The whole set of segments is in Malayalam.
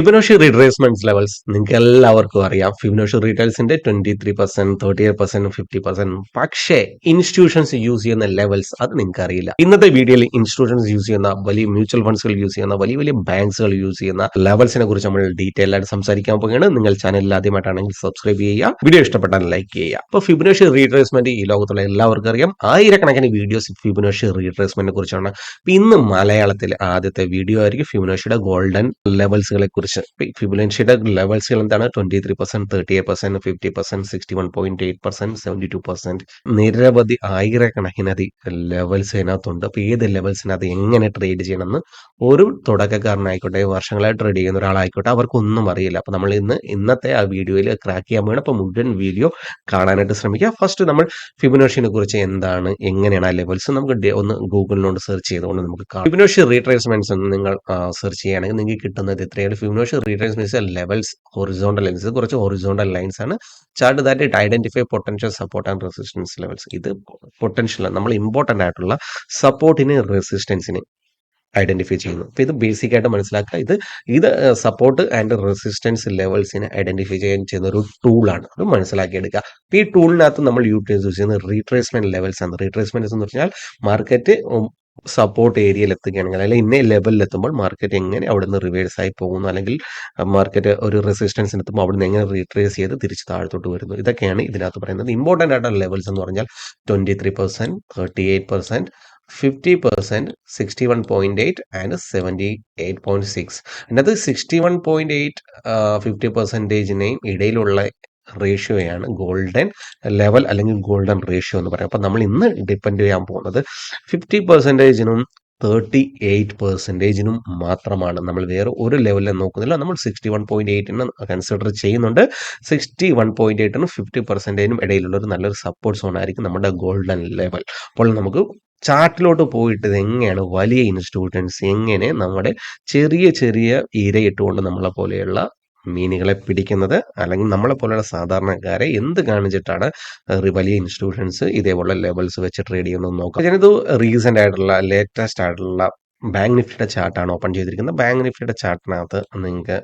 ഫിബൊനാച്ചി റിട്രേസ്മെന്റ് ലെവൽസ് നിങ്ങൾക്ക് എല്ലാവർക്കും അറിയാം. ഫിബൊനാച്ചി റീറ്റെയിൽസിന്റെ 23%, 38%, 50%. പക്ഷേ ഇൻസ്റ്റിറ്റ്യൂഷൻസ് യൂസ് ചെയ്യുന്ന ലെവൽസ് അത് നിങ്ങൾക്ക് അറിയില്ല. ഇന്നത്തെ വീഡിയോയിൽ ഇൻസ്റ്റിറ്റ്യൂഷൻസ് യൂസ് ചെയ്യുന്ന വലിയ മ്യൂച്വൽ ഫണ്ട്സുകൾ യൂസ് ചെയ്യുന്ന വലിയ വലിയ ബാങ്ക്സുകൾ യൂസ് ചെയ്യുന്ന ലെവൽസിനെ കുറിച്ച് നമ്മൾ ഡീറ്റെയിൽ ആയിട്ട് സംസാരിക്കാൻ പോവുകയാണ്. നിങ്ങൾ ചാനലിൽ ആദ്യമായിട്ടാണെങ്കിൽ സബ്സ്ക്രൈബ് ചെയ്യുക, വീഡിയോ ഇഷ്ടപ്പെട്ടാൽ ലൈക്ക് ചെയ്യുക. അപ്പോൾ ഫിബൊനാച്ചി റീട്രേസ്മെന്റ് ഈ ലോകത്തുള്ള എല്ലാവർക്കും അറിയാം. ആയിരക്കണക്കിന് വീഡിയോസ് ഫിബൊനാച്ചി റീട്രേസ്മെന്റിനെ കുറിച്ചാണ്. ഇന്ന് മലയാളത്തിൽ ആദ്യത്തെ വീഡിയോ ആയിരിക്കും ഫിബൊനാച്ചിയുടെ ഗോൾഡൻ ലെവൽസുകളെ കുറിച്ച്. ഫിബൊനാച്ചിയുടെ ലെവൽസുകൾ എന്താണ്? 23%, 38%, 50%, 61.8%, 72%. നിരവധി ആയിരക്കണക്കിനധി ലെവൽസ് അതിനകത്തുണ്ട്. അപ്പൊ ഏത് ലെവൽസിനകത്ത് എങ്ങനെ ട്രേഡ് ചെയ്യണമെന്ന് ഒരു തുടക്കക്കാരനായിക്കോട്ടെ, വർഷങ്ങളായി ട്രേഡ് ചെയ്യുന്ന ഒരാളായിക്കോട്ടെ, അവർക്കൊന്നും അറിയില്ല. അപ്പൊ നമ്മൾ ഇന്നത്തെ ആ വീഡിയോയിൽ ക്രാക്ക് ചെയ്യാൻ വേണം. അപ്പൊ മുഴുവൻ വീഡിയോ കാണാനായിട്ട് ശ്രമിക്കുക. ഫസ്റ്റ് നമ്മൾ ഫിബൊനാച്ചിനെ കുറിച്ച് എന്താണ്, എങ്ങനെയാണ് ആ ലെവൽസ് നമുക്ക് ഒന്ന് ഗൂഗിളിനോട് സെർച്ച് ചെയ്തുകൊണ്ട് നമുക്ക് കാണാം. ഫിബൊനാച്ചി റീട്രേസ്മെന്റ്സ് എന്ന് നിങ്ങൾ സെർച്ച് ചെയ്യുകയാണെങ്കിൽ നിങ്ങൾക്ക് കിട്ടുന്നത് ഇത്രയാണ്. Fibonacci retracements levels horizontal lines. ഇത് കുറച്ച് ഹൊറിസോണ്ടൽ ലൈൻസ് ആണ്. Chart that it identify potential support and resistance levels. ഇത് പൊട്ടൻഷ്യൽ നമ്മൾ ഇമ്പോർട്ടന്റ് ആയിട്ടുള്ള സപ്പോർട്ടിന് റെസിസ്റ്റൻസിന് ഐഡന്റിഫൈ ചെയ്യുന്നു. അപ്പൊ ഇത് ബേസിക് ആയിട്ട് മനസ്സിലാക്കുക. ഇത് സപ്പോർട്ട് ആൻഡ് റെസിസ്റ്റൻസ് ലെവൽസിനെ ഐഡന്റിഫൈ ചെയ്യുന്ന ഒരു ടൂളാണ്. അത് മനസ്സിലാക്കിയെടുക്കുക. ഈ ടൂളിനകത്ത് നമ്മൾ യൂസ് ചെയ്യുന്നത് റീട്രേസ്മെന്റ് ലെവൽസ് ആണ്. റീട്രേസ്മെന്റ് എന്ന് പറഞ്ഞാൽ മാർക്കറ്റ് സപ്പോർട്ട് ഏരിയയിൽ എത്തുകയാണെങ്കിൽ അല്ലെങ്കിൽ ഇന്ന ലെവലിൽ എത്തുമ്പോൾ മാർക്കറ്റ് എങ്ങനെ അവിടെ നിന്ന് റിവേഴ്സ് ആയി പോകുന്നു, അല്ലെങ്കിൽ മാർക്കറ്റ് ഒരു റെസിസ്റ്റൻസിന് എത്തുമ്പോൾ അവിടെ നിന്ന് എങ്ങനെ റീട്രേസ് ചെയ്ത് തിരിച്ച് താഴത്തോട്ട് വരുന്നു. ഇതൊക്കെയാണ് ഇതിനകത്ത് പറയുന്നത്. ഇമ്പോർട്ടന്റ് ആയിട്ടുള്ള ലെവൽസ് എന്ന് പറഞ്ഞാൽ 23%, 38%, 50%, 61.8 ആൻഡ് 78.6. അതിനകത്ത് 61.8 50%-നെയും ഇടയിലുള്ള റേഷ്യോയാണ് ഗോൾഡൻ ലെവൽ അല്ലെങ്കിൽ ഗോൾഡൻ റേഷ്യോ എന്ന് പറയാം. അപ്പൊ നമ്മൾ ഇന്ന് ഡിപ്പെൻഡ് ചെയ്യാൻ പോകുന്നത് 50%-നും 38%-നും മാത്രമാണ്. നമ്മൾ വേറെ ഒരു ലെവലിൽ നോക്കുന്നില്ല. നമ്മൾ 61.8 കൺസിഡർ ചെയ്യുന്നുണ്ട്. 61.8-നും 50%-നും ഇടയിലുള്ള ഒരു നല്ലൊരു സപ്പോർട്ട് സോൺ ആയിരിക്കും നമ്മുടെ ഗോൾഡൻ ലെവൽ. അപ്പോൾ നമുക്ക് ചാർട്ടിലോട്ട് പോയിട്ട് ഇത് എങ്ങനെയാണ് വലിയ ഇൻസ്റ്റിറ്റ്യൂഷൻസ് എങ്ങനെ നമ്മുടെ ചെറിയ ചെറിയ ഇരയിട്ടുകൊണ്ട് നമ്മളെ പോലെയുള്ള മീനുകളെ പിടിക്കുന്നത്, അല്ലെങ്കിൽ നമ്മളെ പോലെയുള്ള സാധാരണക്കാരെ എന്ത് കാണിച്ചിട്ടാണ് വലിയ ഇൻസ്റ്റിറ്റ്യൂഷൻസ് ഇതേപോലെ ലെവൽസ് വെച്ച് ട്രേഡ് ചെയ്യുന്നത് നോക്കാം. ഞാനിത് റീസെന്റ് ആയിട്ടുള്ള ലേറ്റസ്റ്റ് ആയിട്ടുള്ള ബാങ്ക് നിഫ്റ്റിയുടെ ചാർട്ടാണ് ഓപ്പൺ ചെയ്തിരിക്കുന്നത്. ബാങ്ക് നിഫ്റ്റിയുടെ ചാർട്ടിനകത്ത് നിങ്ങൾക്ക്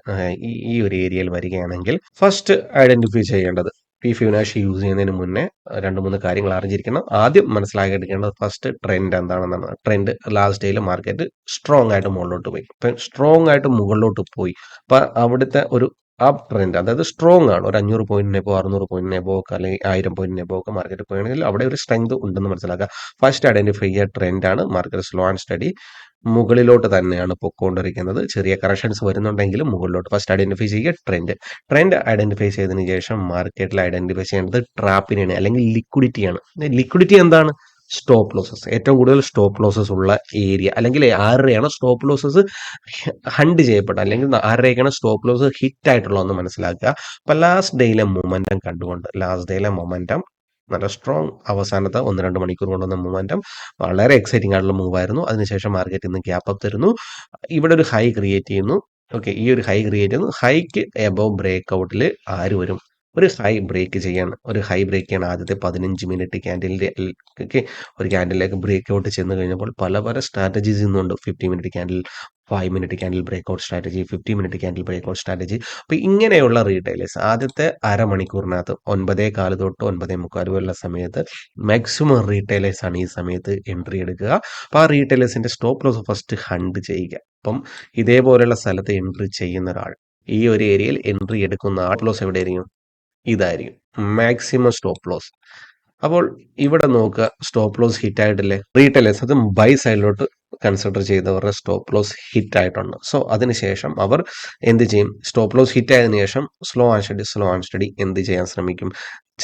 ഈ ഒരു ഏരിയയിൽ വരികയാണെങ്കിൽ ഫസ്റ്റ് ഐഡന്റിഫൈ ചെയ്യേണ്ടത്, ഈ ഫിബൊനാച്ചി യൂസ് ചെയ്യുന്നതിന് മുന്നേ 2-3 കാര്യങ്ങൾ അറിഞ്ഞിരിക്കണം. ആദ്യം മനസ്സിലാക്കിയിരിക്കേണ്ടത് ഫസ്റ്റ് ട്രെൻഡ് എന്താണെന്നാണ്. ട്രെൻഡ് ലാസ്റ്റ് ഡേയിൽ മാർക്കറ്റ് സ്ട്രോങ് ആയിട്ട് മുകളിലോട്ട് പോയി. ഇപ്പം സ്ട്രോങ് ആയിട്ട് മുകളിലോട്ട് പോയി. അപ്പൊ അവിടുത്തെ ഒരു അപ്പ് ട്രെൻഡ്, അതായത് സ്ട്രോങ് ആണ്. ഒരു 500 പോയിന്റിനെപ്പോ 600 പോയിന്റിനെപ്പോ ഒക്കെ അല്ലെങ്കിൽ 1000 പോയിന്റിനെപ്പോ ഒക്കെ മാർക്കറ്റ് പോയാണെങ്കിൽ അവിടെ ഒരു സ്ട്രെങ്ത് ഉണ്ടെന്ന് മനസ്സിലാക്കുക. ഫസ്റ്റ് ഐഡന്റിഫൈ ചെയ്യുക ട്രെൻഡ് ആണ്. മാർക്കറ്റ് സ്ലോ ആൻഡ് സ്റ്റഡി മുകളിലോട്ട് തന്നെയാണ് പൊക്കോണ്ടിരിക്കുന്നത്. ചെറിയ കറക്ഷൻസ് വരുന്നുണ്ടെങ്കിലും മുകളിലോട്ട് ഫസ്റ്റ് ഐഡന്റിഫൈ ചെയ്യുക ട്രെൻഡ് ഐഡന്റിഫൈ ചെയ്തതിനു ശേഷം മാർക്കറ്റിൽ ഐഡന്റിഫൈ ചെയ്യേണ്ടത് ട്രാപ്പിനെയാണ് അല്ലെങ്കിൽ ലിക്വിഡിറ്റിയാണ്. ലിക്വിഡിറ്റി എന്താണ്? Stop losses. ഏറ്റവും കൂടുതൽ സ്റ്റോപ്പ് ലോസസ് ഉള്ള ഏരിയ, അല്ലെങ്കിൽ ആരുടെയാണ് സ്റ്റോപ്പ് ലോസസ് ഹണ്ട് ചെയ്യപ്പെട്ട, അല്ലെങ്കിൽ ആരുടെയൊക്കെയാണ് സ്റ്റോപ്പ് ലോസ് ഹിറ്റ് ആയിട്ടുള്ളതെന്ന് മനസ്സിലാക്കുക. അപ്പൊ ലാസ്റ്റ് ഡേയിലെ മൊമെന്റം കണ്ടുകൊണ്ട്, ലാസ്റ്റ് ഡേയിലെ മൊമെന്റം നല്ല സ്ട്രോങ്, അവസാനത്തെ 1-2 മണിക്കൂർ കൊണ്ടുവന്ന മൊമെന്റം വളരെ എക്സൈറ്റിംഗ് ആയിട്ടുള്ള മൂവ് ആയിരുന്നു. അതിനുശേഷം മാർക്കറ്റ് ഇന്ന് ഗ്യാപ്പ് അപ്പ് തരുന്നു. ഇവിടെ ഒരു ഹൈ ക്രിയേറ്റ് ചെയ്യുന്നു. ഓക്കെ, ഈ ഒരു ഹൈ ക്രിയേറ്റ് ചെയ്യുന്നു. ഹൈക്ക് എബവ് ബ്രേക്ക് ഔട്ടിൽ ആര് വരും? ഒരു ഹൈ ബ്രേക്ക് ചെയ്യാണ്. ഒരു ഹൈ ബ്രേക്ക് ചെയ്യാണ്. ആദ്യത്തെ 15 മിനിറ്റ് ക്യാൻഡിലിന്റെ ഒരു ക്യാൻഡിലേക്ക് ബ്രേക്ക് ഔട്ട് ചെന്ന് കഴിഞ്ഞപ്പോൾ പല സ്ട്രാറ്റജീസ് ഇന്നുണ്ട്. 50 minute candle, 5 minute candle breakout strategy, 50 minute candle breakout strategy. അപ്പൊ ഇങ്ങനെയുള്ള റീറ്റെയിലേഴ്സ് ആദ്യത്തെ അരമണിക്കൂറിനകത്ത് 9:15 തൊട്ട് 9:45 വരെയുള്ള സമയത്ത് മാക്സിമം റീറ്റെയിലേഴ്സ് ആണ് ഈ സമയത്ത് എൻട്രി എടുക്കുക. അപ്പൊ ആ റീറ്റെയിലേഴ്സിന്റെ സ്റ്റോപ്പ് ലോസ് ഫസ്റ്റ് ഹണ്ട് ചെയ്യുക. അപ്പം ഇതേപോലെയുള്ള സ്ഥലത്ത് എൻട്രി ചെയ്യുന്ന ഒരാൾ, ഈ ഒരു ഏരിയയിൽ എൻട്രി എടുക്കുന്ന ആൾ ലോസ് എവിടെയായിരിക്കും? ഇതായിരിക്കും മാക്സിമം സ്റ്റോപ്പ് ലോസ്. അപ്പോൾ ഇവിടെ നോക്കുക, സ്റ്റോപ്പ് ലോസ് ഹിറ്റ് ആയിട്ടില്ലേ? റീറ്റെയിലേഴ്സ് അത് ബൈ സൈഡിലോട്ട് കൺസിഡർ ചെയ്തവരുടെ സ്റ്റോപ്പ് ലോസ് ഹിറ്റ് ആയിട്ടുണ്ട്. സോ അതിനുശേഷം അവർ എന്ത് ചെയ്യും? സ്റ്റോപ്പ് ലോസ് ഹിറ്റ് ആയതിനു ശേഷം സ്ലോ ആൻഡ് സ്റ്റഡി എന്ത് ചെയ്യാൻ ശ്രമിക്കും?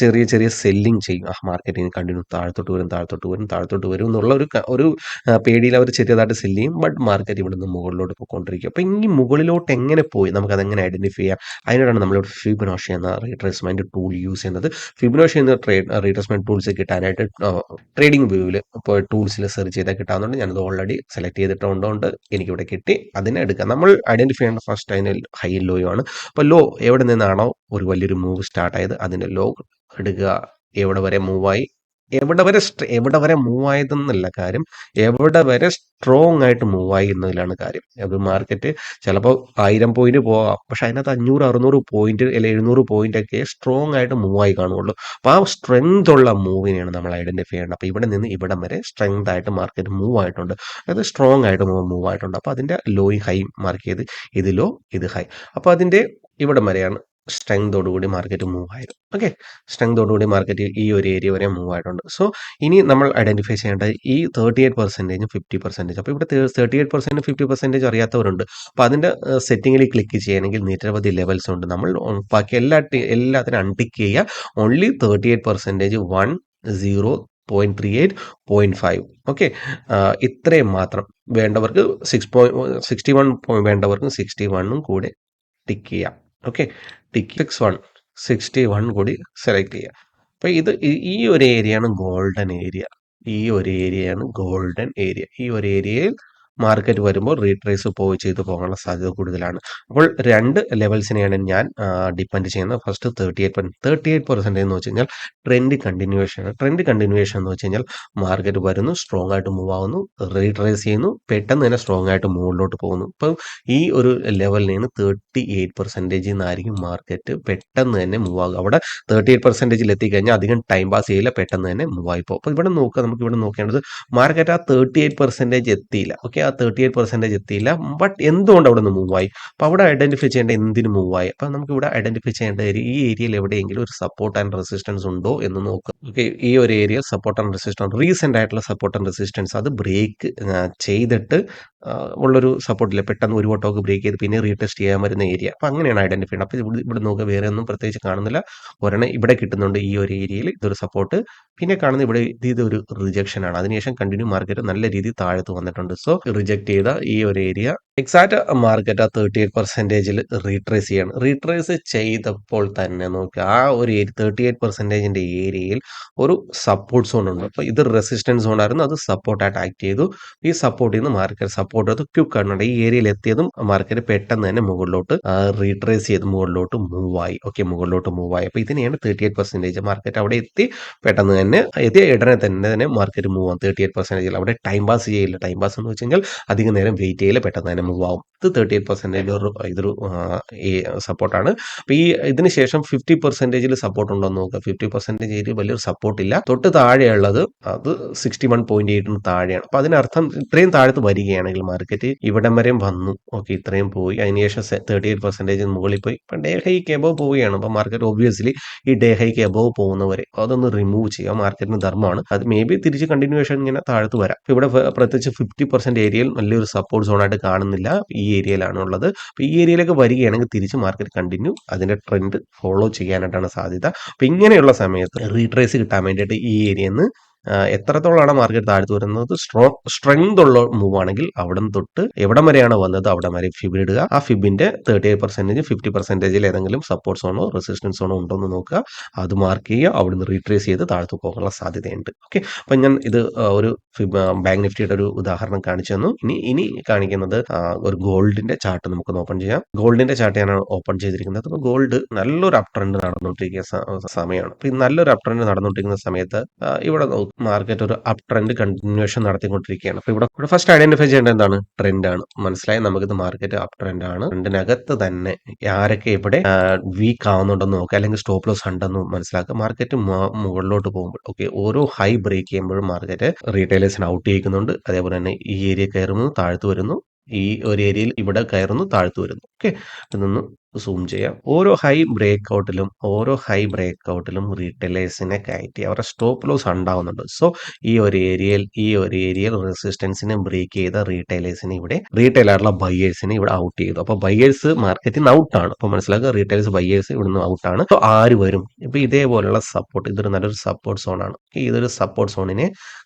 ചെറിയ സെല്ലിംഗ് ചെയ്യും. മാർക്കറ്റിന് കണ്ടിന്യൂ താഴത്തോട്ട് വരും എന്നുള്ള ഒരു പേടിയിൽ അവർ ചെറിയതായിട്ട് സെല്ല് ചെയ്യും. ബട്ട് മാർക്കറ്റ് ഇവിടെ നിന്ന് മുകളിലോട്ട് പോയിക്കൊണ്ടിരിക്കും. അപ്പൊ ഇനി മുകളിലോട്ട് എങ്ങനെ പോയി നമുക്ക് അതെങ്ങനെ ഐഡന്റിഫൈ ചെയ്യാം? അതിനോടാണ് നമ്മളിവിടെ ഫിബൊനാച്ചി എന്ന റീട്രേസ്മെന്റ് ടൂൾ യൂസ് ചെയ്യുന്നത്. ഫിബൊനാച്ചി എന്ന റീട്രേസ്മെന്റ് ടൂൾസ് കിട്ടാനായിട്ട് ട്രേഡിംഗ് വ്യൂവിൽ ഇപ്പോൾ ടൂൾസിൽ സെർച്ച് ചെയ്താൽ കിട്ടാവുന്നുണ്ട്. ഞാനത് ഓൾറെഡി സെലക്ട് ചെയ്തിട്ടുണ്ടോണ്ട് എനിക്കിവിടെ കിട്ടി. അതിനെ എടുക്കാം. നമ്മൾ ഐഡന്റിഫൈ ചെയ്യേണ്ട ഫസ്റ്റ് അതിന് ഹൈ ലോയോ ആണ്. അപ്പോൾ ലോ എവിടെ നിന്നാണോ ഒരു വലിയൊരു മൂവ് സ്റ്റാർട്ട് ആയത് അതിന്റെ ലോ എടുക്കുക. എവിടെ വരെ മൂവായി? എവിടെ വരെ മൂവ് ആയതെന്നല്ല കാര്യം, എവിടെ വരെ സ്ട്രോങ് ആയിട്ട് മൂവ് ആയി എന്നതിലാണ് കാര്യം. അത് മാർക്കറ്റ് ചിലപ്പോൾ 1000 പോയിന്റ് പോവാം, പക്ഷെ അതിനകത്ത് 500-600 പോയിന്റ് അല്ലെങ്കിൽ 700 പോയിന്റ് ഒക്കെ സ്ട്രോങ് ആയിട്ട് മൂവ് ആയി കാണുള്ളൂ. അപ്പോൾ ആ സ്ട്രെങ്ത് ഉള്ള മൂവിനെയാണ് നമ്മൾ ഐഡന്റിഫൈ ചെയ്യേണ്ടത്. അപ്പോൾ ഇവിടെ നിന്ന് ഇവിടം വരെ സ്ട്രെങ്ത് ആയിട്ട് മാർക്കറ്റ് മൂവ് ആയിട്ടുണ്ട്, അതായത് സ്ട്രോങ് ആയിട്ട് മൂവ് ആയിട്ടുണ്ട്. അപ്പോൾ അതിന്റെ ലോയും ഹൈ മാർക്ക് ചെയ്ത്, ഇത് ലോ ഇത് ഹൈ. അപ്പോൾ അതിന്റെ ഇവിടം വരെയാണ് സ്ട്രെങ്തോടുകൂടി മാർക്കറ്റ് മൂവ് ആയത്. ഓക്കെ, സ്ട്രെങ്തോടുകൂടി മാർക്കറ്റ് ഈ ഒരു ഏരിയ വരെ മൂവ് ആയിട്ടുണ്ട്. സോ ഇനി നമ്മൾ ഐഡന്റിഫൈ ചെയ്യേണ്ടത് ഈ 38%, 50%. അപ്പോൾ ഇവിടെ 38%, 50% അറിയാത്തവരുണ്ട്. അപ്പോൾ അതിന്റെ സെറ്റിങ്ങിൽ ക്ലിക്ക് ചെയ്യണമെങ്കിൽ നിരവധി ലെവൽസ് ഉണ്ട്. നമ്മൾ ബാക്കി എല്ലാത്തിനും അൺടിക്ക് ചെയ്യുക. ഓൺലി 38%, 1, 0, 0.38, 0.5. ഓക്കെ, ഇത്രയും മാത്രം വേണ്ടവർക്ക് 61 വേണ്ടവർക്കും 61 കൂടെ ടിക്ക് ചെയ്യാം. ഓക്കെ, ടിക്ക് 61 കൂടി സെലക്ട് ചെയ്യുക. അപ്പൊ ഈ ഒരു ഏരിയയാണ് ഗോൾഡൻ ഏരിയ. ഈ ഒരു ഏരിയയാണ് ഗോൾഡൻ ഏരിയ. ഈ ഒരു ഏരിയയിൽ മാർക്കറ്റ് വരുമ്പോൾ റീട്രേസ് ചെയ്ത് പോകാനുള്ള സാധ്യത കൂടുതലാണ്. അപ്പോൾ 2 ലെവൽസിനെയാണ് ഞാൻ ഡിപ്പെൻഡ് ചെയ്യുന്നത്. ഫസ്റ്റ് 38% എന്ന് വെച്ച് കഴിഞ്ഞാൽ ട്രെൻഡ് കണ്ടിന്യൂവേഷൻ. ട്രെൻഡ് കണ്ടിന്യൂവേഷൻ എന്ന് വെച്ച് കഴിഞ്ഞാൽ മാർക്കറ്റ് വരുന്നു, സ്ട്രോങ് ആയിട്ട് മൂവ് ആവുന്നു, റീട്രേസ് ചെയ്യുന്നു, പെട്ടെന്ന് തന്നെ സ്ട്രോങ് ആയിട്ട് മുകളിലോട്ട് പോകുന്നു. ഇപ്പം ഈ ഒരു ലെവലിൽ നിന്ന് 38% എന്നായിരിക്കും മാർക്കറ്റ് പെട്ടെന്ന് തന്നെ മൂവ് ആകുക. അവിടെ 38% എത്തിക്കഴിഞ്ഞാൽ അധികം ടൈം പാസ് ചെയ്യില്ല, പെട്ടെന്ന് തന്നെ മൂവ് ആയിപ്പോൾ. അപ്പോൾ ഇവിടെ നോക്കുക, നമുക്ക് ഇവിടെ നോക്കേണ്ടത് മാർക്കറ്റ് ആ 38% എത്തിയില്ല. ഓക്കെ, ആ 38% എത്തിയില്ല, ബട്ട് എന്തുകൊണ്ട് അവിടെ നിന്ന് മൂവ് ആയി? അപ്പോൾ അവിടെ ഐഡന്റിഫൈ ചെയ്യേണ്ട എന്തിന് മൂവ് ആയി. അപ്പോൾ നമുക്ക് ഇവിടെ ഐഡന്റിഫൈ ചെയ്യേണ്ട ഈ ഏരിയയിൽ എവിടെയെങ്കിലും ഒരു സപ്പോർട്ട് ആൻഡ് റെസിസ്റ്റൻസ് ഉണ്ടോ എന്ന് നോക്കുക. ഓക്കെ, ഈ ഒരു area support and resistance, recent ആയിട്ടുള്ള സപ്പോർട്ട് ആൻഡ് റെസിസ്റ്റൻസ്, അത് ബ്രേക്ക് ചെയ്തിട്ട് ഉള്ളൊരു സപ്പോർട്ടില്ല, പെട്ടെന്ന് ഒരു വട്ടമൊക്കെ ബ്രേക്ക് ചെയ്ത് പിന്നെ റീടെസ്റ്റ് ചെയ്യാൻ വരുന്ന ഏരിയ. അപ്പോൾ അങ്ങനെയാണ് ഐഡന്റിഫൈ ചെയ്യുന്നത്. അപ്പോൾ ഇവിടെ നോക്കുക, വേറെ ഒന്നും പ്രത്യേകിച്ച് കാണുന്നില്ല. ഒരെണ്ണം ഇവിടെ കിട്ടുന്നുണ്ട് ഈ ഒരു ഏരിയയിൽ, ഇതൊരു സപ്പോർട്ട്. പിന്നെ കാണുന്ന ഇവിടെ ഇതൊരു റിജക്ഷൻ ആണ്. അതിനുശേഷം കണ്ടിന്യൂ മാർക്കറ്റ് നല്ല രീതിയിൽ താഴത്ത് വന്നിട്ടുണ്ട്. സോ റിജക്ട് ചെയ്ത ഈ ഒരു ഏരിയ എക്സാക്ട് മാർക്കറ്റ് ആ 38%-ൽ റീട്രേസ് ചെയ്യണം. റീട്രേസ് ചെയ്തപ്പോൾ തന്നെ നോക്കുക, ആ ഒരു 38%-ന്റെ ഏരിയയിൽ ഒരു സപ്പോർട്ട് സോൺ ഉണ്ട്. അപ്പോൾ ഇത് റെസിസ്റ്റൻസ് സോൺ ആയിരുന്നു, അത് സപ്പോർട്ടായിട്ട് ആക്ട് ചെയ്തു. ഈ സപ്പോർട്ടിൽ നിന്ന് മാർക്കറ്റ് സപ്പോർട്ട് ചെയ്ത് ക്വിക്ക് ആണ് ഈ ഏരിയയിൽ എത്തിയതും മാർക്കറ്റ് പെട്ടെന്ന് തന്നെ മുകളിലോട്ട് റീട്രേസ് ചെയ്ത് മുകളിലോട്ട് മൂവ് ആയി. ഓക്കെ, മുകളിലോട്ട് മൂവ് ആയി. അപ്പോൾ ഇതിനെയാണ് 38%. മാർക്കറ്റ് അവിടെ എത്തി, പെട്ടെന്ന് തന്നെ എത്തിയ ഉടനെ തന്നെ മാർക്കറ്റ് മൂവ് ആവും. 38% അവിടെ ടൈം പാസ് ചെയ്യില്ല. ടൈം പാസ് എന്ന് വെച്ച് കഴിഞ്ഞാൽ അധികം നേരം വെയിറ്റ് ചെയ്യില്ല, പെട്ടെന്ന് തന്നെ മൂവ് ആവും. ഇത് 38% ഇതൊരു സപ്പോർട്ടാണ്. അപ്പോൾ ഇതിന് ശേഷം 50%-ൽ സപ്പോർട്ട് ഉണ്ടോ എന്ന് നോക്കുക. 50% വലിയൊരു സപ്പോർട്ട് ഇല്ല. തൊട്ട് താഴെയുള്ളത് അത് 61.8 താഴെയാണ്. അപ്പോൾ അതിനർത്ഥം ഇത്രയും താഴത്ത് വരികയാണെങ്കിൽ മാർക്കറ്റ് ഇവിടം വരെയും വന്നു. ഓക്കെ, ഇത്രയും പോയി, അതിനുശേഷം 38% മുകളിൽ പോയി, ഇപ്പം ഡേ ഹൈക്ക് എബവ് പോവുകയാണ്. അപ്പോൾ മാർക്കറ്റ് ഒബ്വിയസ്ലി ഈ ഡേ ഹൈക്ക് എബവ് പോകുന്നവരെ അതൊന്ന് റിമൂവ് ചെയ്യുക, മാർക്കറ്റിന് ധർമ്മമാണ്. അത് മേ ബി തിരിച്ച് കണ്ടിന്യൂവേഷൻ ഇങ്ങനെ താഴത്ത് വരാം. ഇവിടെ പ്രത്യേകിച്ച് 50% ഏരിയയിൽ വലിയൊരു സപ്പോർട്ട് സോണായിട്ട് കാണുന്നില്ല, ഈ ഏരിയയിലാണ് ഉള്ളത്. അപ്പോൾ ഈ ഏരിയയിലേക്ക് വരികയാണെങ്കിൽ തിരിച്ച് മാർക്കറ്റ് കണ്ടിന്യൂ അതിന്റെ ട്രെൻഡ് ഫോളോ ചെയ്യാനായിട്ടാണ് സാധ്യത. അപ്പോൾ ഇങ്ങനെയുള്ള സമയത്ത് റീട്രേസ് കിട്ടാൻ വേണ്ടിയിട്ട് ഈ ഏരിയയിൽ നിന്ന് എത്രത്തോളമാണ് മാർക്കറ്റ് താഴ്ത്തു വരുന്നത്, സ്ട്രെങ്ത് ഉള്ള മൂവ് ആണെങ്കിൽ അവിടെ നിന്ന് തൊട്ട് എവിടം വരെയാണ് വന്നത് അവിടെ വരെ ഫിബ് ഇടുക. ആ ഫിബിന്റെ 38%, 50%-ൽ ഏതെങ്കിലും സപ്പോർട്ട് സോണോ റെസിസ്റ്റൻസ് സോണോ ഉണ്ടോ എന്ന് നോക്കുക, അത് മാർക്ക് ചെയ്യുക, അവിടുന്ന് റീട്രേസ് ചെയ്ത് താഴ്ത്തു പോകാനുള്ള സാധ്യതയുണ്ട്. ഓക്കെ, അപ്പം ഞാൻ ഇത് ഒരു ബാങ്ക് നിഫ്റ്റിയുടെ ഒരു ഉദാഹരണം കാണിച്ചു തന്നു. ഇനി കാണിക്കുന്നത് ഒരു ഗോൾഡിന്റെ ചാർട്ട് നമുക്ക് ഓപ്പൺ ചെയ്യാം. ഗോൾഡിന്റെ ചാർട്ട് ഞാൻ ഓപ്പൺ ചെയ്തിരിക്കുന്നത്. അപ്പോൾ ഗോൾഡ് നല്ലൊരു അപ് ട്രെൻഡ് നടന്നുകൊണ്ടിരിക്കുന്ന സമയമാണ്. അപ്പോൾ ഈ നല്ലൊരു അപ് ട്രെൻഡ് നടന്നുകൊണ്ടിരിക്കുന്ന സമയത്ത് ഇവിടെ മാർക്കറ്റ് ഒരു അപ് ട്രെൻഡ് കണ്ടിന്യൂവേഷൻ നടത്തിക്കൊണ്ടിരിക്കുകയാണ്. അപ്പോൾ ഇവിടെ ഫസ്റ്റ് ഐഡന്റിഫൈ ചെയ്യേണ്ടത് എന്താണ്? ട്രെൻഡ് ആണ്. മനസ്സിലായി, നമുക്കിത് മാർക്കറ്റ് അപ് ട്രെൻഡ് ആണ്. ട്രെൻഡിനകത്ത് തന്നെ ആരൊക്കെ ഇവിടെ വീക്ക് ആവുന്നുണ്ടെന്ന് നോക്കുക, അല്ലെങ്കിൽ സ്റ്റോപ്പ് ലോസ് ഉണ്ടെന്ന് മനസ്സിലാക്കുക. മാർക്കറ്റ് മുകളിലോട്ട് പോകുമ്പോൾ ഓക്കെ, ഓരോ ഹൈ ബ്രേക്ക് ചെയ്യുമ്പോഴും മാർക്കറ്റ് റീറ്റെയിലേഴ്സിന് ഔട്ട് ചെയ്യിക്കുന്നുണ്ട്. അതേപോലെ തന്നെ ഈ ഏരിയ കയറുന്നു, താഴ്ത്തു വരുന്നു, ഈ ഒരു ഏരിയയിൽ ഇവിടെ കയറുന്നു, താഴ്ത്തു വരുന്നു. ഓക്കെ, ഇതൊന്ന് സൂം ചെയ്യാം. ഓരോ ഹൈ ബ്രേക്ക് ഔട്ടിലും റീറ്റെയിലേഴ്സിനെ കയറ്റി അവരുടെ സ്റ്റോപ്പ് ലോസ് ഉണ്ടാവുന്നുണ്ട്. സോ ഈ ഒരു ഏരിയയിൽ റെസിസ്റ്റൻസിനെ ബ്രേക്ക് ചെയ്ത റീറ്റെയിലായിട്ടുള്ള ബയേഴ്സിനെ ഇവിടെ ഔട്ട് ചെയ്തു. അപ്പോൾ ബയേഴ്സ് മാർക്കറ്റിൽ നിന്ന് ഔട്ടാണ്. അപ്പോൾ മനസ്സിലാക്കുക, ബയേഴ്സ് ഇവിടുന്ന് ഔട്ടാണ്. അപ്പോൾ ആര് വരും? ഇപ്പൊ ഇതേപോലുള്ള സപ്പോർട്ട്, ഇതൊരു നല്ലൊരു സപ്പോർട്ട് സോണാണ്. ഇതൊരു സപ്പോർട്ട് സോണിനെ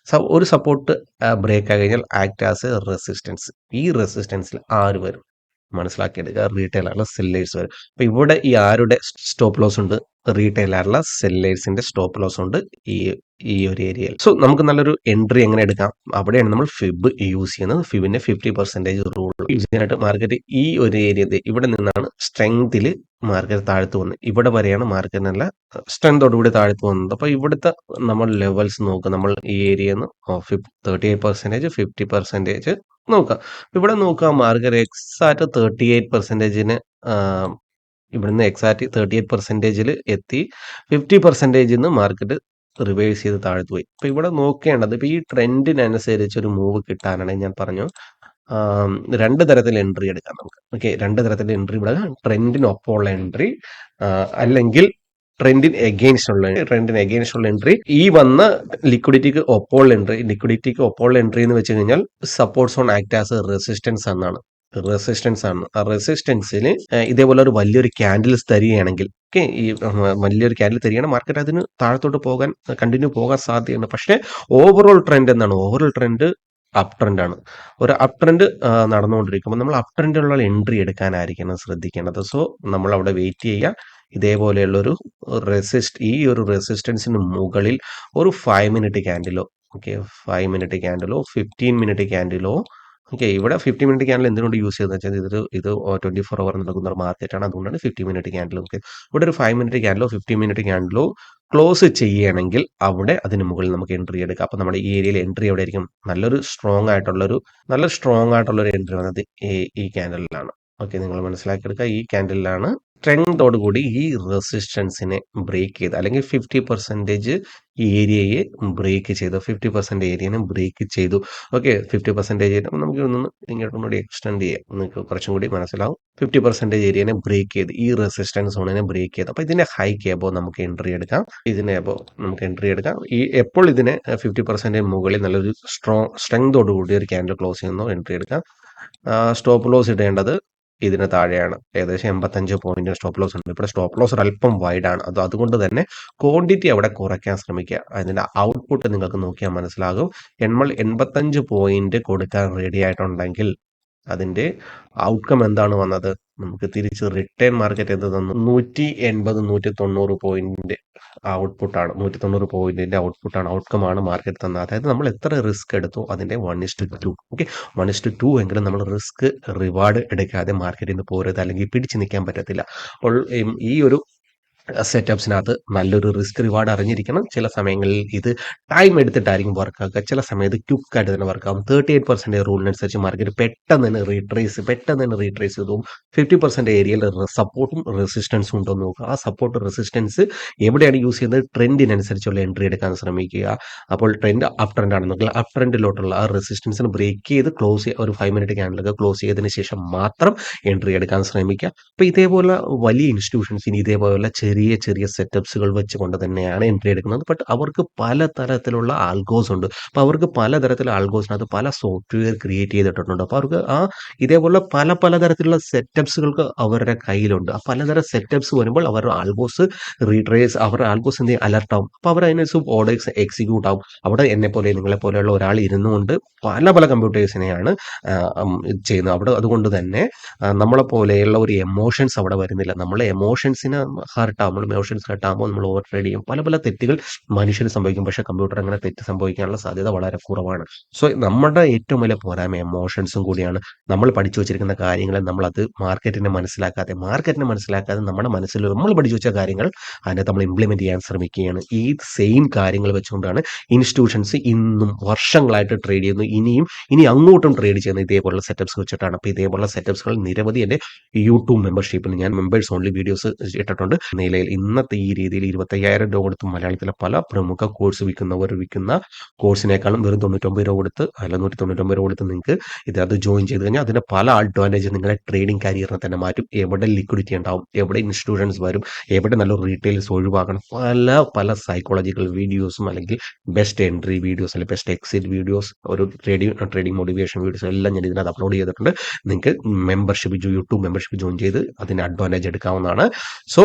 ഒരു സപ്പോർട്ട് ബ്രേക്ക് ആയി കഴിഞ്ഞാൽ ആക്ട് ആസ് എ റെസിസ്റ്റൻസ്. ഈ റെസിസ്റ്റൻസിൽ ആര് വരും? മനസ്സിലാക്കിയെടുക്കുക, റീറ്റെയിലായിട്ടുള്ള സെല്ലേഴ്സ് വരും. അപ്പൊ ഇവിടെ ഈ ആരുടെ സ്റ്റോപ്പ് ലോസ് ഉണ്ട്? റീറ്റെയിലായിട്ടുള്ള സെല്ലേഴ്സിന്റെ സ്റ്റോപ്പ് ലോസ് ഉണ്ട് ഈ ഒരു ഏരിയയിൽ. സോ നമുക്ക് നല്ലൊരു എൻട്രി എങ്ങനെ എടുക്കാം? അവിടെയാണ് നമ്മൾ ഫിബ് യൂസ് ചെയ്യുന്നത്. ഫിബിന്റെ 50% റൂൾ യൂസ് ചെയ്യാനായിട്ട് മാർക്കറ്റ് ഈ ഒരു ഏരിയ ഇവിടെ നിന്നാണ് സ്ട്രെങ്തിൽ മാർക്കറ്റ് താഴ്ത്തു വന്നു. ഇവിടെ വരെയാണ് മാർക്കറ്റ് നല്ല സ്ട്രെങ്തോടുകൂടി താഴ്ത്തു വന്നത്. അപ്പോൾ ഇവിടുത്തെ നമ്മൾ ലെവൽസ് നോക്കുക. നമ്മൾ ഈ ഏരിയയിൽ നിന്ന് 38%, 50% നോക്കുക. ഇവിടെ നോക്കുക മാർക്കറ്റ് എക്സാക്റ്റ് 38%-ന് ഇവിടുന്ന് എക്സാക്റ്റ് 38%-ൽ എത്തി 50%-ന്ന് മാർക്കറ്റ് റിവേഴ്സ് ചെയ്ത് താഴ്ത്തു പോയി. അപ്പോൾ ഇവിടെ നോക്കേണ്ടത് ഇപ്പോൾ ഈ ട്രെൻഡിനനുസരിച്ച് ഒരു മൂവ് കിട്ടാനാണെങ്കിൽ ഞാൻ പറഞ്ഞു രണ്ട് തരത്തിൽ എൻട്രി എടുക്കാം നമുക്ക്. ഓക്കെ, രണ്ട് തരത്തിൽ എൻട്രി വിടുക. ട്രെൻഡിനൊപ്പമുള്ള എൻട്രി, അല്ലെങ്കിൽ ട്രെൻഡിന് എഗെയിൻസ്റ്റ് ഉള്ള എൻട്രി. ഈ വന്ന ലിക്വിഡിറ്റിക്ക് ഒപ്പമുള്ള എൻട്രി എന്ന് വെച്ച് കഴിഞ്ഞാൽ supports on act as resistance എന്നാണ്. ആ റെസിസ്റ്റൻസിന് ഇതേപോലെ ഒരു വലിയൊരു ക്യാൻഡിൽസ് തരികയാണെങ്കിൽ, ഓക്കെ, ഈ വലിയൊരു ക്യാൻഡിൽ തരികയാണ്, മാർക്കറ്റ് അതിന് താഴത്തോട്ട് കണ്ടിന്യൂ പോകാൻ സാധ്യതയുണ്ട്. പക്ഷേ ഓവറോൾ ട്രെൻഡ് എന്താണ്? ഓവറോൾ ട്രെൻഡ് അപ് ട്രെൻഡ് ആണ്. ഒരു അപ് ട്രെൻഡ് നടന്നുകൊണ്ടിരിക്കുമ്പോൾ നമ്മൾ അപ് ട്രെൻഡിലുള്ള എൻട്രി എടുക്കാനായിരിക്കണം ശ്രദ്ധിക്കേണ്ടത്. സോ നമ്മൾ അവിടെ വെയിറ്റ് ചെയ്യുക. ഇതേപോലെയുള്ളൊരു ഈ ഒരു റെസിസ്റ്റൻസിന് മുകളിൽ ഒരു 5 മിനിറ്റ് ക്യാൻഡിലോ, ഓക്കെ, 5 മിനിറ്റ് ക്യാൻഡിലോ 15 മിനിറ്റ് ക്യാൻഡിലോ, ഓക്കെ. ഇവിടെ 50 മിനിറ്റ് ക്യാൻഡിൽ എന്തുകൊണ്ട് യൂസ് ചെയ്തെന്ന് വെച്ചാൽ ഇത് 24 അവർ നടക്കുന്ന ഒരു മാർക്കറ്റാണ്. അതുകൊണ്ടാണ് 50 മിനിറ്റ് ക്യാൻഡിൽ. ഓക്കെ, ഇവിടെ ഒരു 5 മിനിറ്റ് ക്യാൻഡിലോ 50 മിനിറ്റ് ക്യാൻഡിലോ ക്ലോസ് ചെയ്യുകയാണെങ്കിൽ അവിടെ അതിന് മുകളിൽ നമുക്ക് എൻട്രി എടുക്കാം. അപ്പോൾ നമ്മുടെ ഈ ഏരിയയിൽ എൻട്രി എവിടെ ആയിരിക്കും? നല്ല സ്ട്രോങ് ആയിട്ടുള്ളൊരു എൻട്രി വന്നത് ഈ ക്യാൻഡലിലാണ്. ഓക്കെ, നിങ്ങൾ മനസ്സിലാക്കിയെടുക്കുക. ഈ ക്യാൻഡലിലാണ് സ്ട്രെങ്തോട് കൂടി ഈ റെസിസ്റ്റൻസിനെ ബ്രേക്ക് ചെയ്ത്, അല്ലെങ്കിൽ 50% ഏരിയയെ ബ്രേക്ക് ചെയ്തു. 50% ഏരിയനെ ബ്രേക്ക് ചെയ്തു. ഓക്കെ, 50% നമുക്ക് ഇങ്ങോട്ടും എക്സ്റ്റെൻഡ് ചെയ്യാം, നിങ്ങൾക്ക് കുറച്ചും കൂടി മനസ്സിലാവും. 50% ഏരിയനെ ബ്രേക്ക് ചെയ്ത്, ഈ റെസിസ്റ്റൻസ് സോണിനെ ബ്രേക്ക് ചെയ്ത്, അപ്പോൾ ഇതിന്റെ ഹൈക്ക് എബോ നമുക്ക് എൻട്രി എടുക്കാം. എപ്പോൾ ഇതിനെ 50% മുകളിൽ നല്ലൊരു സ്ട്രെങ്തോട് കൂടി ഒരു ക്യാൻഡിൽ ക്ലോസ് ചെയ്യുന്നോ എൻട്രി എടുക്കാം. സ്റ്റോപ്പ് ലോസ് ഇടേണ്ടത് ഇതിന് താഴെയാണ്. ഏകദേശം 85 പോയിന്റ് സ്റ്റോപ്പ് ലോസ് ഉണ്ട്. ഇവിടെ സ്റ്റോപ്പ് ലോസ് ഒരല്പം വൈഡാണ്. അതുകൊണ്ട് തന്നെ ക്വാണ്ടിറ്റി അവിടെ കുറയ്ക്കാൻ ശ്രമിക്കുക. അതിന്റെ ഔട്ട്പുട്ട് നിങ്ങൾക്ക് നോക്കിയാൽ മനസ്സിലാകും. നമ്മൾ 85 പോയിന്റ് കൊടുക്കാൻ റെഡി ആയിട്ടുണ്ടെങ്കിൽ അതിന്റെ ഔട്ട്കം എന്താണ് വന്നത്? നമുക്ക് തിരിച്ച് റിട്ടേൺ മാർക്കറ്റ് എന്ത് തന്നു? 180, 190 പോയിന്റ് ഔട്ട്പുട്ടാണ്. 190 പോയിന്റിന്റെ ഔട്ട്കമാണ് മാർക്കറ്റ് തന്നത്. അതായത് നമ്മൾ എത്ര റിസ്ക് എടുത്തു അതിന്റെ 1:2. ഓക്കെ, 1:2 എങ്കിലും നമ്മൾ റിസ്ക് റിവാർഡ് എടുക്കാതെ മാർക്കറ്റിൽ നിന്ന് പോരുത്, അല്ലെങ്കിൽ പിടിച്ചു നിൽക്കാൻ പറ്റത്തില്ല. അപ്പോൾ ഈ ഒരു സെറ്റപ്സിനകത്ത് നല്ലൊരു റിസ്ക് റിവാർഡ് അറിഞ്ഞിരിക്കണം. ചില സമയങ്ങളിൽ ഇത് ടൈം എടുത്തിട്ടായിരിക്കും വർക്ക് ആക്കുക, ചില സമയത്ത് ക്വിക്കായിട്ട് തന്നെ വർക്ക് ആകും. 38% റൂളിനനുസരിച്ച് മാർക്കറ്റ് പെട്ടെന്ന് തന്നെ റീട്രേസ് ചെയ്തു. 50% ഏരിയയിൽ സപ്പോർട്ടും റെസിസ്റ്റൻസും ഉണ്ടോ എന്ന് നോക്കുക. ആ സപ്പോർട്ട് റെസിസ്റ്റൻസ് എവിടെയാണ് യൂസ് ചെയ്യുന്നത്? ട്രെൻഡിനനുസരിച്ചുള്ള എൻട്രി എടുക്കാൻ ശ്രമിക്കുക. അപ്പോൾ ട്രെൻഡ് അപ് ട്രെൻഡ് ആണെന്നെങ്കിൽ അപ് ട്രെൻഡിലോട്ടുള്ള ആ റെസിസ്റ്റൻസിന് ബ്രേക്ക് ചെയ്ത് ഒരു 5 മിനിറ്റ് ക്യാൻഡിലൊക്കെ ക്ലോസ് ചെയ്തതിന് ശേഷം മാത്രം എൻട്രി എടുക്കാൻ ശ്രമിക്കുക. അപ്പോൾ ഇതേപോലെ വലിയ ഇൻസ്റ്റിറ്റ്യൂഷൻസിന് ഇതേപോലെ ചെറിയ സെറ്റപ്സുകൾ വെച്ചുകൊണ്ട് തന്നെയാണ് എൻട്രി എടുക്കുന്നത്. ബട്ട് അവർക്ക് പലതരത്തിലുള്ള ആൽഗോസ് ഉണ്ട്. അപ്പോൾ അവർക്ക് പലതരത്തിലുള്ള ആൽഗോസിനകത്ത് പല സോഫ്റ്റ്വെയർ ക്രിയേറ്റ് ചെയ്തിട്ടുണ്ട്. അപ്പോൾ അവർക്ക് ഇതേപോലെ പലതരത്തിലുള്ള സെറ്റപ്സുകൾക്ക് അവരുടെ കയ്യിലുണ്ട്. ആ പലതരം സെറ്റപ്സ് വരുമ്പോൾ അവരുടെ ആൽഗോസ് എന്ത് ചെയ്യും? അലർട്ട് ആവും. അപ്പോൾ അവർ അതിനനുസരിച്ച് ഓർഡേഴ്സ് എക്സിക്യൂട്ട് ആവും. അവിടെ നിങ്ങളെ പോലെയുള്ള ഒരാൾ ഇരുന്നുകൊണ്ട് പല കമ്പ്യൂട്ടേഴ്സിനെയാണ് ചെയ്യുന്നത്. അതുകൊണ്ട് തന്നെ നമ്മളെ പോലെയുള്ള ഒരു എമോഷൻസ് അവിടെ വരുന്നില്ല. നമ്മളെ എമോഷൻസിന് ഹർട്ടാകുമ്പോൾ നമ്മൾ ഓവർ ട്രേഡ് ചെയ്യും. പല തെറ്റുകൾ മനുഷ്യന് സംഭവിക്കും. പക്ഷേ കമ്പ്യൂട്ടർ അങ്ങനെ തെറ്റ് സംഭവിക്കാനുള്ള സാധ്യത വളരെ കുറവാണ്. സോ നമ്മുടെ ഏറ്റവും വലിയ പോരായ്മ എമോഷൻസും കൂടിയാണ്. നമ്മൾ പഠിച്ചു വെച്ചിരിക്കുന്ന കാര്യങ്ങളെ നമ്മളത് മാർക്കറ്റിനെ മനസ്സിലാക്കാതെ നമ്മുടെ മനസ്സിൽ നമ്മൾ പഠിച്ചു വെച്ച കാര്യങ്ങൾ അതിനകത്ത് നമ്മൾ ഇംപ്ലിമെന്റ് ചെയ്യാൻ ശ്രമിക്കുകയാണ്. ഈ സെയിം കാര്യങ്ങൾ വെച്ചുകൊണ്ടാണ് ഇൻസ്റ്റിറ്റ്യൂഷൻസ് ഇന്നും വർഷങ്ങളായിട്ട് ട്രേഡ് ചെയ്യുന്നു. ഇനി അങ്ങോട്ടും ട്രേഡ് ചെയ്യുന്ന ഇതേപോലുള്ള സെറ്റപ്സ് വെച്ചിട്ടാണ്. അപ്പോൾ ഇതേപോലുള്ള സെറ്റപ്സുകൾ നിരവധി എൻ്റെ യൂട്യൂബ് മെമ്പർഷിപ്പിൽ ഞാൻ മെമ്പേഴ്സ് ഓൺലി വീഡിയോസ് ഇട്ടിട്ടുണ്ട്. നിലയിൽ ഇന്നത്തെ ഈ രീതിയിൽ 25,000 രൂപ കൊടുത്ത് മലയാളത്തിലെ പല പ്രമുഖ കോഴ്സ് വിൽക്കുന്ന കോഴ്സിനേക്കാളും വെറും 99 രൂപ കൊടുത്ത്, അല്ല 199 രൂപ കൊടുത്ത് നിങ്ങൾക്ക് ഇതിനകത്ത് ജോയിൻ ചെയ്ത് കഴിഞ്ഞാൽ അതിൻ്റെ പല അഡ്വാൻറ്റേജ് നിങ്ങളുടെ ട്രേഡിംഗ് കരിയറിനെ തന്നെ മാറ്റും. എവിടെ ലിക്വിഡിറ്റി ഉണ്ടാവും, എവിടെ ഇൻസ്റ്റിറ്റ്യൂഷൻസ് വരും, എവിടെ നല്ലൊരു റീറ്റെയിൽസ് ഒഴിവാക്കണം, പല സൈക്കോളജിക്കൽ വീഡിയോസും, അല്ലെങ്കിൽ ബെസ്റ്റ് എൻട്രി വീഡിയോസ്, അല്ലെങ്കിൽ ബെസ്റ്റ് എക്സിറ്റ് വീഡിയോസ്, ഒരു ട്രേഡിംഗ് മോട്ടിവേഷൻ വീഡിയോസ് എല്ലാം ഞാൻ ഇതിനകത്ത് അപ്ലോഡ് ചെയ്തിട്ടുണ്ട്. നിങ്ങൾക്ക് യൂട്യൂബ് മെമ്പർഷിപ്പ് ജോയിൻ ചെയ്ത് അതിന് അഡ്വാൻറ്റേജ് എടുക്കാവുന്നതാണ്. സോ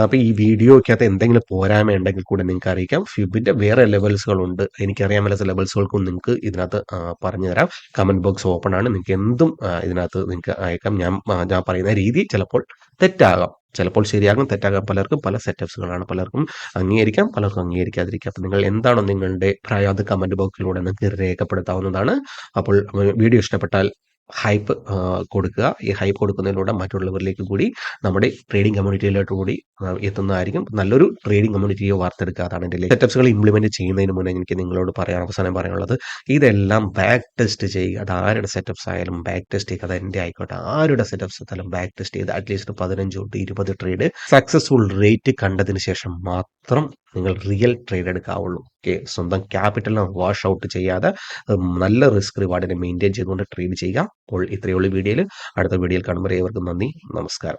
അപ്പോൾ ഈ വീഡിയോയ്ക്കകത്ത് എന്തെങ്കിലും പോരായ്മ ഉണ്ടെങ്കിൽ കൂടെ നിങ്ങൾക്ക് അറിയിക്കാം. ഫിബിന്റെ വേറെ ലെവൽസുകളുണ്ട്, എനിക്കറിയാൻ മേലാത്ത ലെവൽസുകൾക്കും നിങ്ങൾക്ക് ഇതിനകത്ത് പറഞ്ഞു തരാം. കമന്റ് ബോക്സ് ഓപ്പൺ ആണ്. നിങ്ങൾക്ക് എന്തും ഇതിനകത്ത് നിങ്ങൾക്ക് അയക്കാം. ഞാൻ പറയുന്ന രീതി ചിലപ്പോൾ തെറ്റാകാം, ചിലപ്പോൾ ശരിയാകും, തെറ്റാകാം. പലർക്കും പല സെറ്റപ്സുകളാണ്. പലർക്കും അംഗീകരിക്കാം, പലർക്കും അംഗീകരിക്കാതിരിക്കാം. അപ്പോൾ നിങ്ങൾ എന്താണോ നിങ്ങളുടെ അഭിപ്രായം അത് കമന്റ് ബോക്സിലൂടെ നിങ്ങൾക്ക് രേഖപ്പെടുത്താവുന്നതാണ്. അപ്പോൾ വീഡിയോ ഇഷ്ടപ്പെട്ടാൽ ഹൈപ്പ് കൊടുക്കുക. ഈ ഹൈപ്പ് കൊടുക്കുന്നതിലൂടെ മറ്റുള്ളവരിലേക്ക് കൂടി നമ്മുടെ ട്രേഡിംഗ് കമ്മ്യൂണിറ്റിയിലോട്ട് കൂടി എത്തുന്നതായിരിക്കും. നല്ലൊരു ട്രേഡിംഗ് കമ്മ്യൂണിറ്റിയെ വാർത്തെടുക്കുക. അതാണ് എൻ്റെ സെറ്റപ്സുകൾ ഇംപ്ലിമെന്റ് ചെയ്യുന്നതിന് മുന്നേ എനിക്ക് നിങ്ങളോട് അവസാനം പറയാനുള്ളത്, ഇതെല്ലാം ബാക്ക് ടെസ്റ്റ് ചെയ്യുക. അത് ആരുടെ സെറ്റപ്സ് ആയാലും ബാക്ക് ടെസ്റ്റ് ചെയ്യുക. അത് എൻ്റെ ആയിക്കോട്ടെ, ആരുടെ സെറ്റപ്സ് ആയാലും ബാക്ക് ടെസ്റ്റ് ചെയ്ത് അറ്റ്ലീസ്റ്റ് 15 തൊട്ട് 20 ട്രേഡ് സക്സസ്ഫുൾ റേറ്റ് കണ്ടതിന് ശേഷം മാത്രം നിങ്ങൾ റിയൽ ട്രേഡ് എടുക്കാവുള്ളൂ. ഓക്കെ, സ്വന്തം ക്യാപിറ്റലിനെ വാഷ് ഔട്ട് ചെയ്യാതെ നല്ല റിസ്ക് റിവാർഡിനെ മെയിൻറ്റെയിൻ ചെയ്തുകൊണ്ട് ട്രേഡ് ചെയ്യുക. അപ്പോൾ ഇത്രയുള്ള വീഡിയോയിൽ, അടുത്ത വീഡിയോയിൽ കാണുമ്പോൾ ഏവർക്കും നന്ദി, നമസ്കാരം.